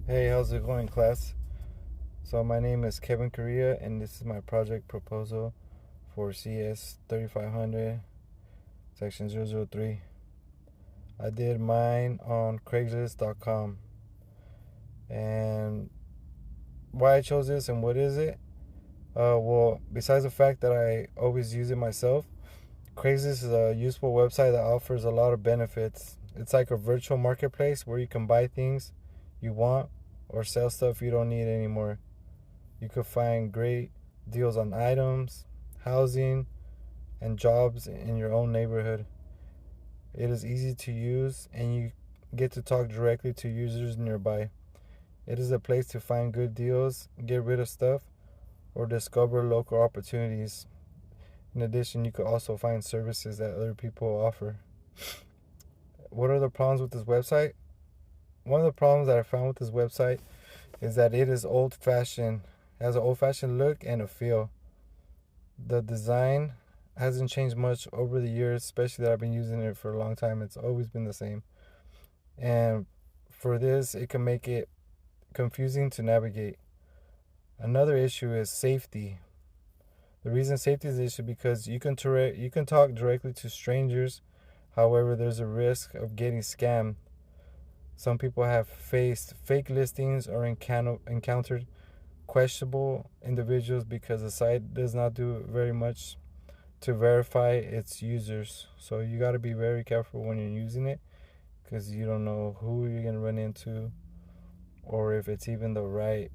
Hey, how's it going, class? So, my name is Kevin Correa, and this is my project proposal for CS 3500, section 003. I did mine on Craigslist.com. And why I chose this and what is it? Well, besides the fact that I always use it myself, Craigslist is a useful website that offers a lot of benefits. It's like a virtual marketplace where you can buy things you want or sell stuff you don't need anymore. You could find great deals on items, housing, and jobs in your own neighborhood. It is easy to use and you get to talk directly to users nearby. It is a place to find good deals, get rid of stuff, or discover local opportunities. In addition, you could also find services that other people offer. What are the problems with this website? One of the problems that I found with this website is that it is old fashioned, has an old fashioned look and a feel. The design hasn't changed much over the years, especially that I've been using it for a long time. It's always been the same. And for this, it can make it confusing to navigate. Another issue is safety. The reason safety is an issue because you can talk directly to strangers. However, there's a risk of getting scammed. Some people have faced fake listings or encountered questionable individuals because the site does not do very much to verify its users. So you got to be very careful when you're using it because you don't know who you're going to run into or if it's even the right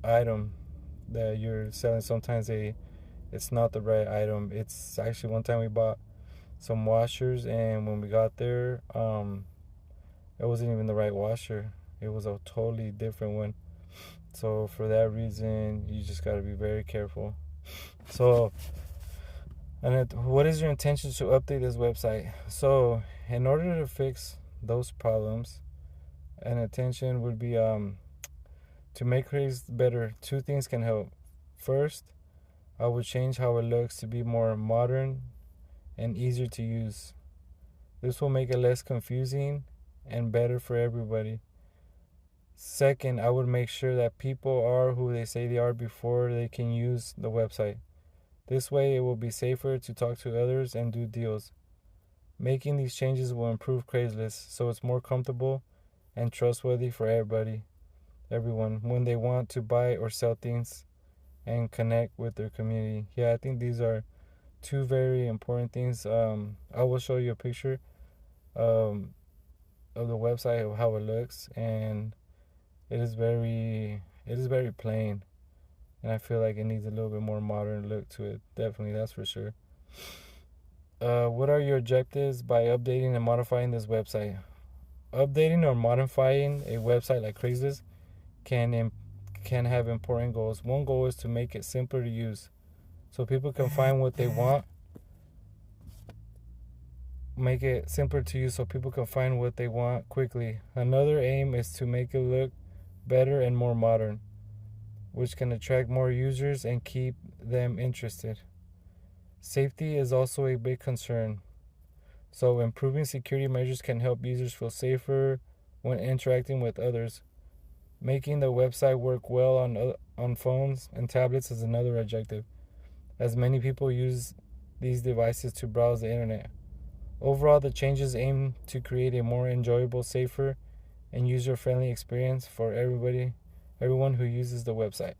item that you're selling. Sometimes it's not the right item. It's actually one time we bought some washers, and when we got there, it wasn't even the right washer. It was a totally different one. So for that reason, you just got to be very careful. So, what is your intention to update this website? So, in order to fix those problems, an intention would be to make Craigslist better. Two things can help. First, I would change how it looks to be more modern and easier to use. This will make it less confusing and better for everybody. Second, I would make sure that people are who they say they are before they can use the website. This way, it will be safer to talk to others and do deals. Making these changes will improve Craigslist so it's more comfortable and trustworthy for everyone when they want to buy or sell things and connect with their community. Yeah, I think these are two very important things. I will show you a picture um, of the website of how it looks, and it is very plain, and I feel like it needs a little bit more modern look to it. Definitely, that's for sure. What are your objectives by updating and modifying this website? Updating or modifying a website like Craigslist can can have important goals. One goal is to make it simpler to use, so people can find what they want. Make it simpler to use so people can find what they want quickly. Another aim is to make it look better and more modern, which can attract more users and keep them interested. Safety is also a big concern, so improving security measures can help users feel safer when interacting with others. Making the website work well on phones and tablets is another objective, as many people use these devices to browse the internet. Overall, the changes aim to create a more enjoyable, safer, and user-friendly experience for everyone who uses the website.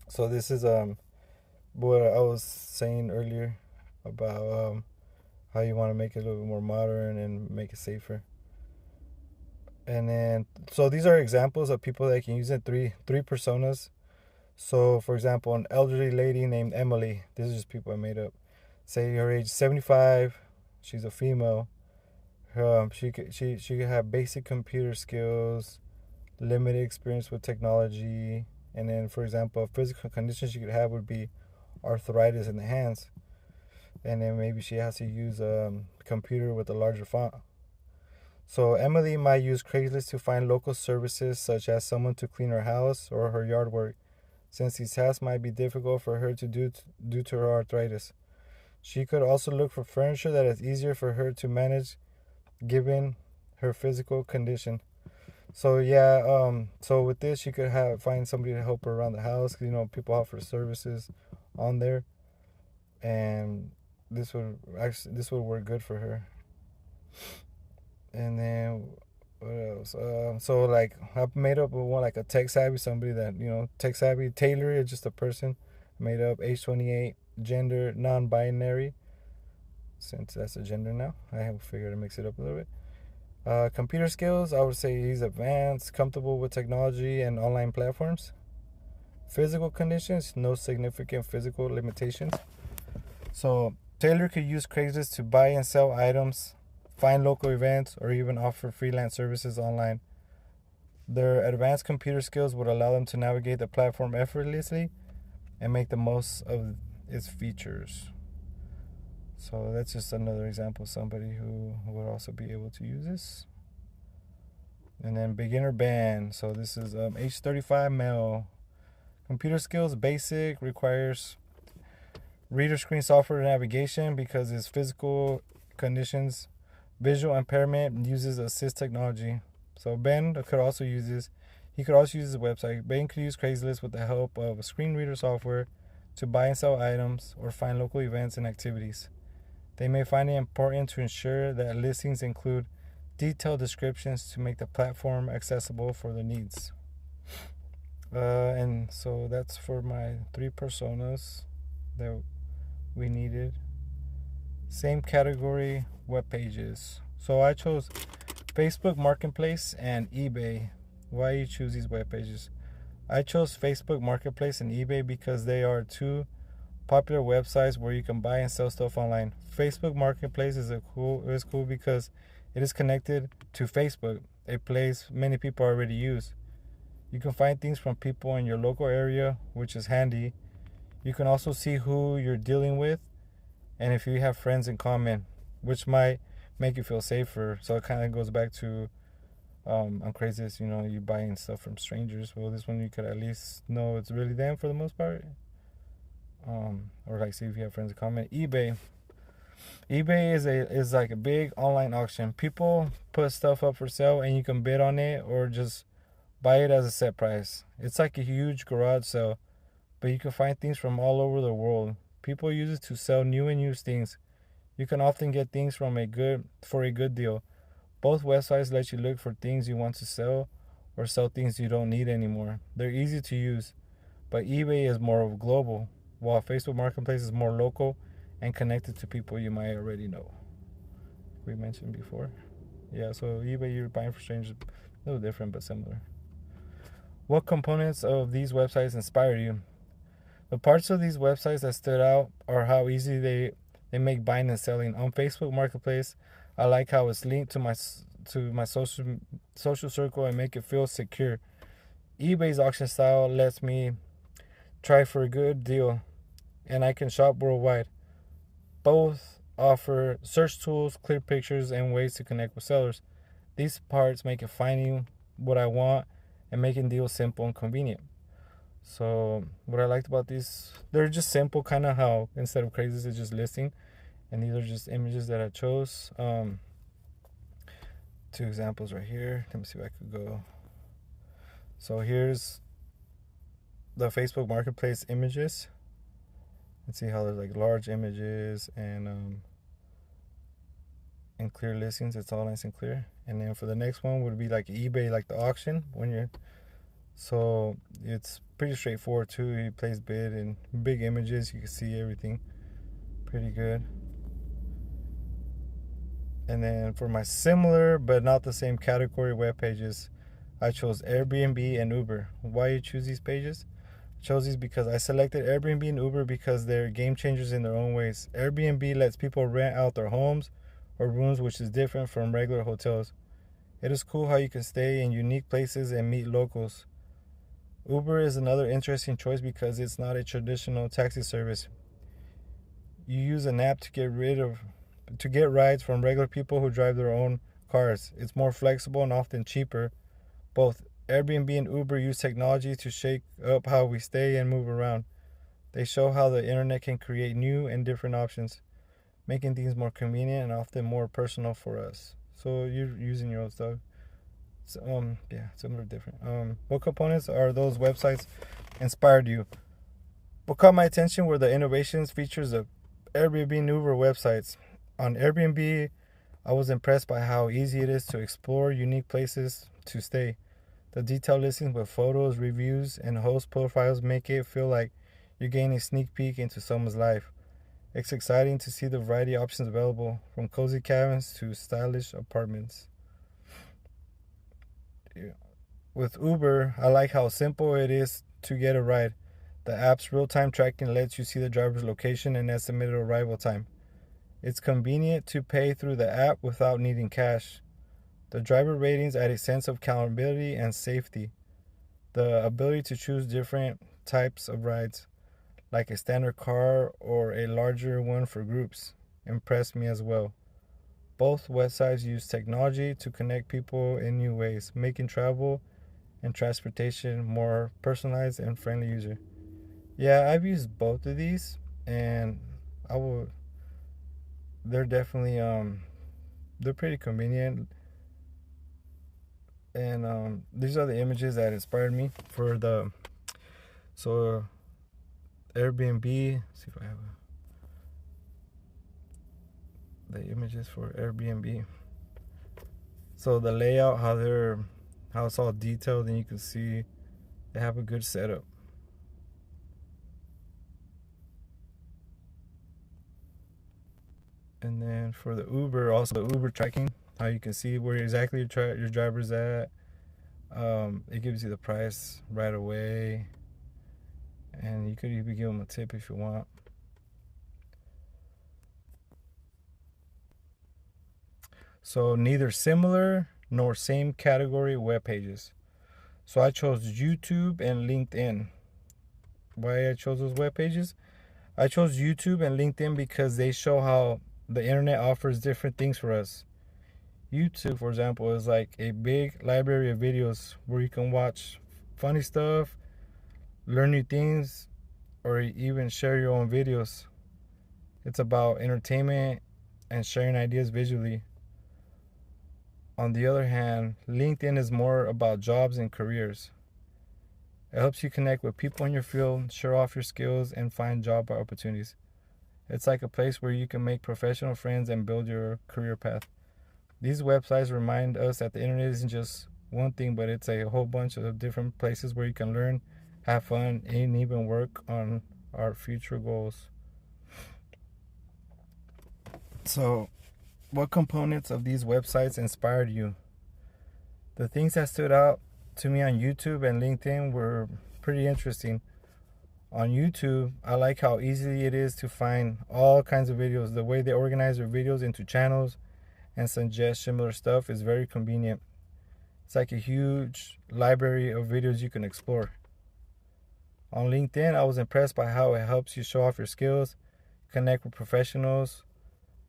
So this is what I was saying earlier about how you want to make it a little bit more modern and make it safer. And then so these are examples of people that can use it. Three personas. So for example, an elderly lady named Emily. This is just people I made up. Say her age 75. She's a female. She could have basic computer skills, limited experience with technology, and then for example, a physical condition she could have would be arthritis in the hands, and then maybe she has to use a computer with a larger font. So Emily might use Craigslist to find local services such as someone to clean her house or her yard work, since these tasks might be difficult for her to do due to her arthritis. She could also look for furniture that is easier for her to manage given her physical condition. So yeah, so with this, you could find somebody to help her around the house. 'Cause, people offer services on there, and this would work good for her. And then what else? So like I made up one like a tech savvy, somebody that tech savvy. Taylor is just a person. Made up age 28, gender non-binary. Since that's a gender now, I have figured to mix it up a little bit. Computer skills, I would say he's advanced, comfortable with technology and online platforms. Physical conditions, no significant physical limitations. So Taylor could use Craigslist to buy and sell items, find local events, or even offer freelance services online. Their advanced computer skills would allow them to navigate the platform effortlessly and make the most of its features. So that's just another example of somebody who would also be able to use this. And then beginner band. So this is age 35 male. Computer skills basic, requires reader screen software navigation because his physical conditions, visual impairment, uses assist technology. So Ben could also use this. He could also use his website. Ben could use Craigslist with the help of a screen reader software to buy and sell items or find local events and activities. They may find it important to ensure that listings include detailed descriptions to make the platform accessible for their needs. And so that's for my 3 personas that we needed. Same category, web pages. So I chose Facebook Marketplace and eBay. Why you choose these web pages? I chose Facebook Marketplace and eBay because they are 2 popular websites where you can buy and sell stuff online. Facebook Marketplace is cool because it is connected to Facebook, a place many people already use. You can find things from people in your local area, which is handy. You can also see who you're dealing with and if you have friends in common, which might make you feel safer. So it kind of goes back to on Craigslist, you buying stuff from strangers. Well, this one you could at least know it's really them for the most part. Or like see if you have friends in common. eBay is like a big online auction. People put stuff up for sale and you can bid on it or just buy it as a set price. It's like a huge garage sale, but you can find things from all over the world. People use it to sell new and used things. You can often get things for a good deal. Both websites let you look for things you want to sell or sell things you don't need anymore. They're easy to use, but eBay is more global, while Facebook Marketplace is more local and connected to people you might already know. We mentioned before. Yeah, so eBay, you're buying for strangers, a little different but similar. What components of these websites inspire you? The parts of these websites that stood out are how easy they make buying and selling. On Facebook Marketplace, I like how it's linked to my social circle and make it feel secure. eBay's auction style lets me try for a good deal, and I can shop worldwide. Both offer search tools, clear pictures, and ways to connect with sellers. These parts make it finding what I want and making deals simple and convenient. So what I liked about these, they're just simple, kind of how instead of Craigslist it's just listing, and these are just images that I chose. 2 examples right here. Let me see if I could go. So here's the Facebook Marketplace images. Let's see how there's like large images and clear listings. It's all nice and clear. And then for the next one would be like eBay, like the auction so it's pretty straightforward too. He plays bid and big images. You can see everything pretty good. And then for my similar but not the same category web pages, I chose Airbnb and Uber. Why you choose these pages? I chose these because I selected Airbnb and Uber because they're game changers in their own ways. Airbnb lets people rent out their homes or rooms, which is different from regular hotels. It is cool how you can stay in unique places and meet locals. Uber is another interesting choice because it's not a traditional taxi service. You use an app to get rides from regular people who drive their own cars. It's more flexible and often cheaper. Both Airbnb and Uber use technology to shake up how we stay and move around. They show how the internet can create new and different options, making things more convenient and often more personal for us. So you're using your own stuff. Yeah, similar, different. What components are those websites inspired you? What caught my attention were the innovations features of Airbnb and Uber websites. On Airbnb, I was impressed by how easy it is to explore unique places to stay. The detailed listings with photos, reviews, and host profiles make it feel like you're getting a sneak peek into someone's life. It's exciting to see the variety of options available, from cozy cabins to stylish apartments. With Uber, I like how simple it is to get a ride. The app's real time tracking lets you see the driver's location and estimated arrival time. It's convenient to pay through the app without needing cash. The driver ratings add a sense of accountability and safety. The ability to choose different types of rides, like a standard car or a larger one for groups, impressed me as well. Both websites use technology to connect people in new ways, making travel and transportation more personalized and friendly user. Yeah, I've used both of these, and I will. They're definitely they're pretty convenient, and these are the images that inspired me for the so Airbnb. Let's see if I have the images for Airbnb. So the layout, how it's all detailed, and you can see they have a good setup. And then for the Uber, also the Uber tracking, how you can see where exactly your driver's at. It gives you the price right away, and you could even give them a tip if you want. So neither similar nor same category web pages. So I chose YouTube and LinkedIn. Why I chose those web pages? I chose YouTube and LinkedIn because they show how the internet offers different things for us. YouTube, for example, is like a big library of videos where you can watch funny stuff, learn new things, or even share your own videos. It's about entertainment and sharing ideas visually. On the other hand, LinkedIn is more about jobs and careers. It helps you connect with people in your field, share off your skills, and find job opportunities. It's like a place where you can make professional friends and build your career path. These websites remind us that the internet isn't just one thing, but it's a whole bunch of different places where you can learn, have fun, and even work on our future goals. So, what components of these websites inspired you? The things that stood out to me on YouTube and LinkedIn were pretty interesting. On YouTube, I like how easy it is to find all kinds of videos. The way they organize their videos into channels and suggest similar stuff is very convenient. It's like a huge library of videos you can explore. On LinkedIn, I was impressed by how it helps you show off your skills, connect with professionals.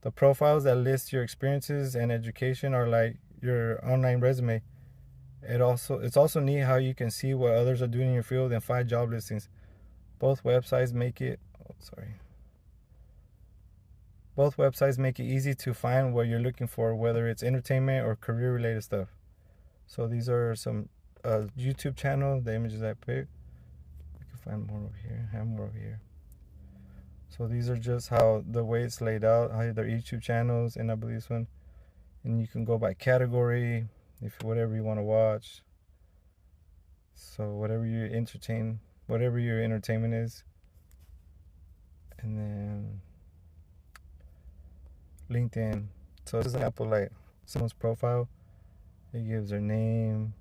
The profiles that list your experiences and education are like your online resume. It's also neat how you can see what others are doing in your field and find job listings. Both websites make it easy to find what you're looking for, whether it's entertainment or career related stuff. So these are some YouTube channels, the images I picked. I can find more over here. I have more over here. So these are just how the way it's laid out, how their YouTube channels, and I believe this one. And you can go by category, if whatever you want to watch. So whatever your entertainment is. And then LinkedIn. So this is an example, like someone's profile. It gives their name,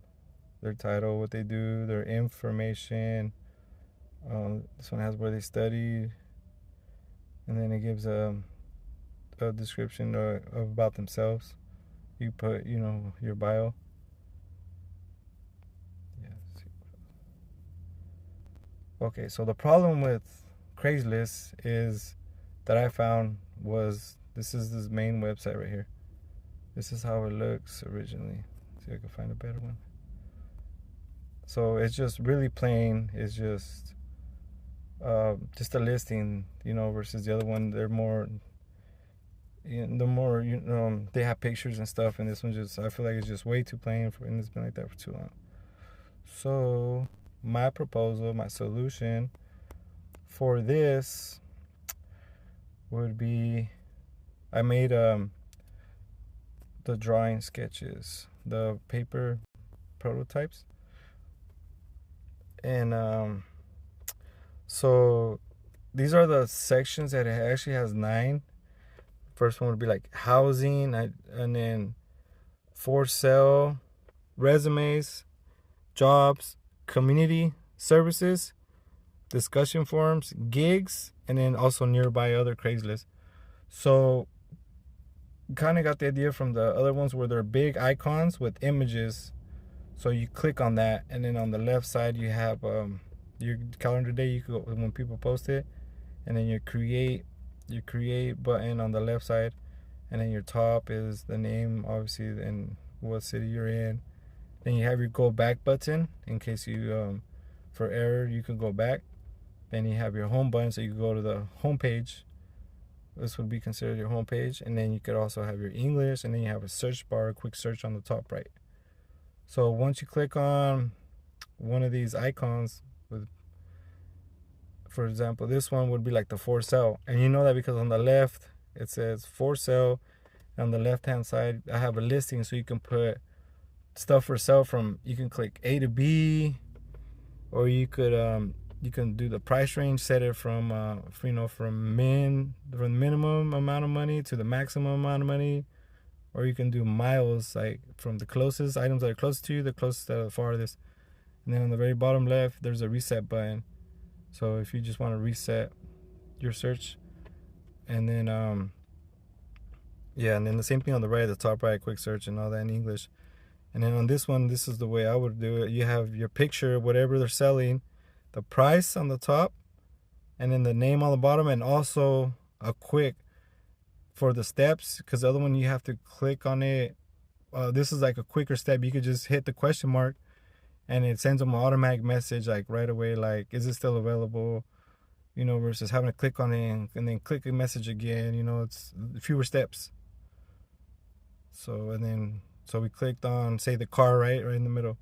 their title, what they do, their information. This one has where they studied, and then it gives a description about themselves. You put, your bio. Okay, so the problem with Craigslist is that I found was this is this main website right here. This is how it looks originally. See if I can find a better one. So it's just really plain. It's just a listing, versus the other one. They're more the more they have pictures and stuff, and this one just, I feel like it's just way too plain and it's been like that for too long. So my proposal, my solution for this would be, I made the drawing sketches, the paper prototypes, and so these are the sections that it actually has 9. First one would be like housing, and then for sale, resumes, jobs, community services, discussion forums, gigs, and then also nearby other Craigslist. So kind of got the idea from the other ones where they're big icons with images. So you click on that, and then on the left side you have your calendar day. You could go when people post it, and then your create button on the left side, and then your top is the name, obviously, and what city you're in. Then you have your go back button in case you for error you can go back. Then you have your home button, so you can go to the home page. This would be considered your home page. And then you could also have your English, and then you have a search bar, a quick search on the top right. So once you click on one of these icons, for example, this one would be like the for sale, and you know that because on the left it says for sale, and on the left hand side I have a listing, so you can put stuff for sale from, you can click A to B, or you can do the price range, set it from from the minimum amount of money to the maximum amount of money, or you can do miles, like from the closest items that are close to you, the closest to the farthest. And then on the very bottom left there's a reset button, so if you just want to reset your search. And then and then the same thing on the right, at the top right, quick search and all that in English. And then on this one, this is the way I would do it. You have your picture, whatever they're selling, the price on the top, and then the name on the bottom, and also a quick for the steps, because the other one you have to click on it. This is like a quicker step. You could just hit the question mark, and it sends them an automatic message like right away, like, is it still available? Versus having to click on it and then click a message again. It's fewer steps. So we clicked on, say, the car, right in the middle.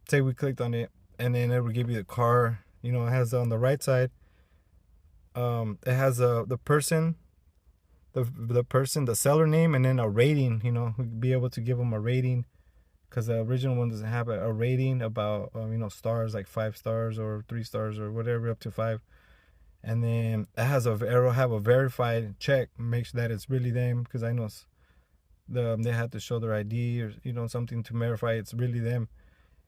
Say we clicked on it, and then it will give you the car. It has on the right side, it has the person, the seller name, and then a rating. We'd be able to give them a rating, because the original one doesn't have a rating about stars, like 5 stars or 3 stars or whatever, up to 5. And then it has it'll have a verified check, make sure that it's really them, because I know they had to show their ID or something to verify it's really them.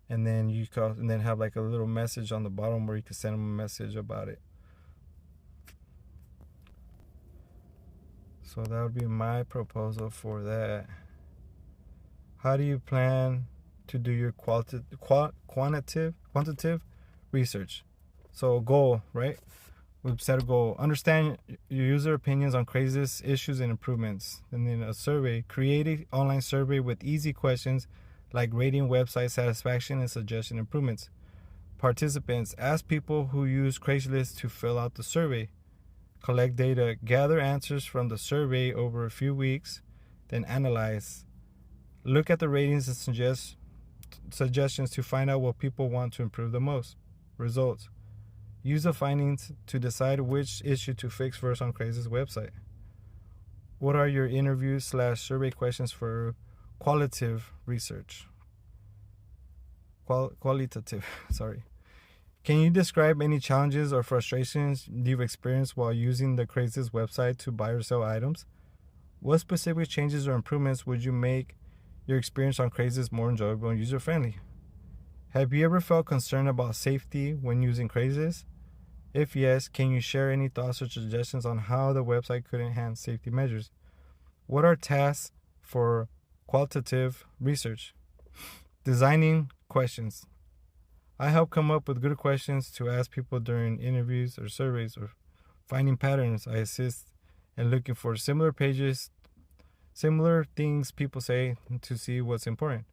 And then you call, and then have like a little message on the bottom where you can send them a message about it. So that would be my proposal for that. How do you plan to do your quantitative research? So goal, right? We've set a goal. Understand your user opinions on Craigslist issues and improvements. And then a survey. Create an online survey with easy questions like rating website satisfaction and suggestion improvements. Participants. Ask people who use Craigslist to fill out the survey. Collect data. Gather answers from the survey over a few weeks. Then analyze. Look at the ratings and suggest suggestions to find out what people want to improve the most. Results. Use the findings to decide which issue to fix first on Craigslist's website. What are your interview/survey questions for qualitative research? Qualitative, sorry. Can you describe any challenges or frustrations you've experienced while using the Craigslist website to buy or sell items? What specific changes or improvements would you make your experience on Craigslist more enjoyable and user-friendly? Have you ever felt concerned about safety when using Craigslist? If yes, can you share any thoughts or suggestions on how the website could enhance safety measures? What are tasks for qualitative research? Designing questions. I help come up with good questions to ask people during interviews or surveys, or finding patterns. I assist in looking for similar pages, similar things people say, to see what's important.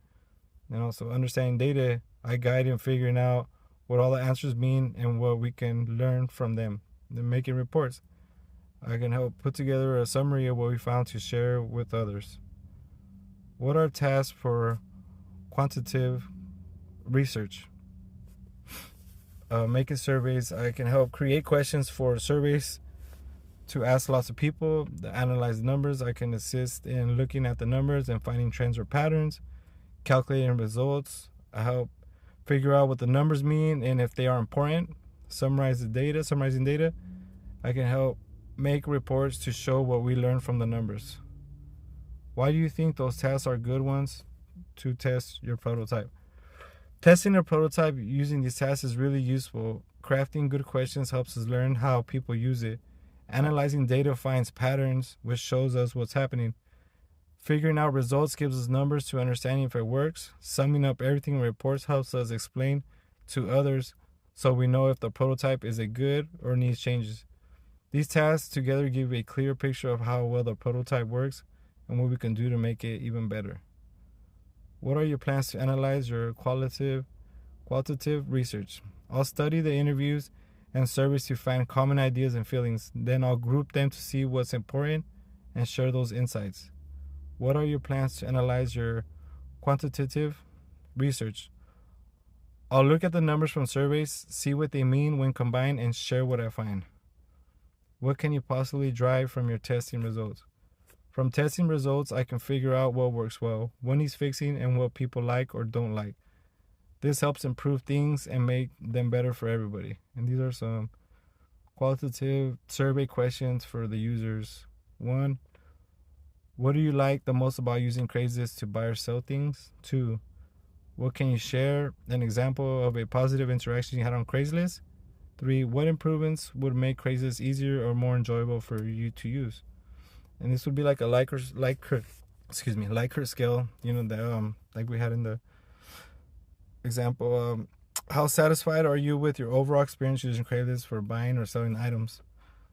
And also understanding data, I guide in figuring out what all the answers mean and what we can learn from them. Then making reports. I can help put together a summary of what we found to share with others. What are tasks for quantitative research? Making surveys. I can help create questions for surveys to ask lots of people to analyze the numbers. I can assist in looking at the numbers and finding trends or patterns, calculating results. I help figure out what the numbers mean and if they are important. Summarizing data. I can help make reports to show what we learned from the numbers. Why do you think those tasks are good ones to test your prototype? Testing a prototype using these tasks is really useful. Crafting good questions helps us learn how people use it. Analyzing data finds patterns, which shows us what's happening. Figuring out results gives us numbers to understanding if it works. Summing up everything in reports helps us explain to others so we know if the prototype is a good or needs changes. These tasks together give a clear picture of how well the prototype works and what we can do to make it even better. What are your plans to analyze your qualitative research? I'll study the interviews and surveys to find common ideas and feelings. Then I'll group them to see what's important and share those insights. What are your plans to analyze your quantitative research? I'll look at the numbers from surveys, see what they mean when combined, and share what I find. What can you possibly drive from your testing results? From testing results, I can figure out what works well, what needs fixing, and what people like or don't like. This helps improve things and make them better for everybody. And these are some qualitative survey questions for the users. 1, what do you like the most about using Craigslist to buy or sell things? 2, what can you share an example of a positive interaction you had on Craigslist? 3, what improvements would make Craigslist easier or more enjoyable for you to use? And this would be like a Likert scale, like we had in the example. How satisfied are you with your overall experience using Craigslist for buying or selling items?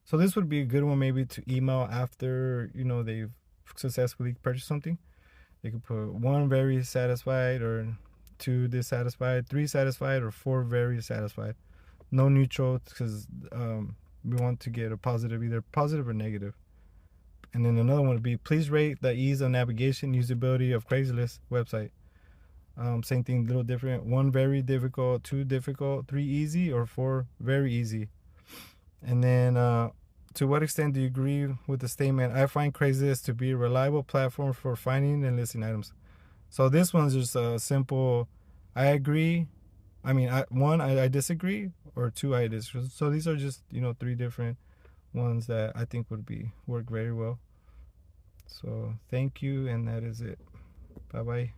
So this would be a good one maybe to email after, they've successfully purchased something. They could put 1 very satisfied, or 2 dissatisfied, 3 satisfied, or 4 very satisfied. No neutral, because we want to get a positive, either positive or negative. And then another one would be, please rate the ease of navigation, usability of Craigslist website. Same thing, a little different. 1 very difficult, 2 difficult, 3 easy, or 4 very easy. And then to what extent do you agree with the statement, I find Craigslist to be a reliable platform for finding and listing items? So this one's just a simple, I agree. I disagree, or 2, I disagree. So these are just, 3 different ones that I think would work very well. So thank you, and that is it. Bye bye.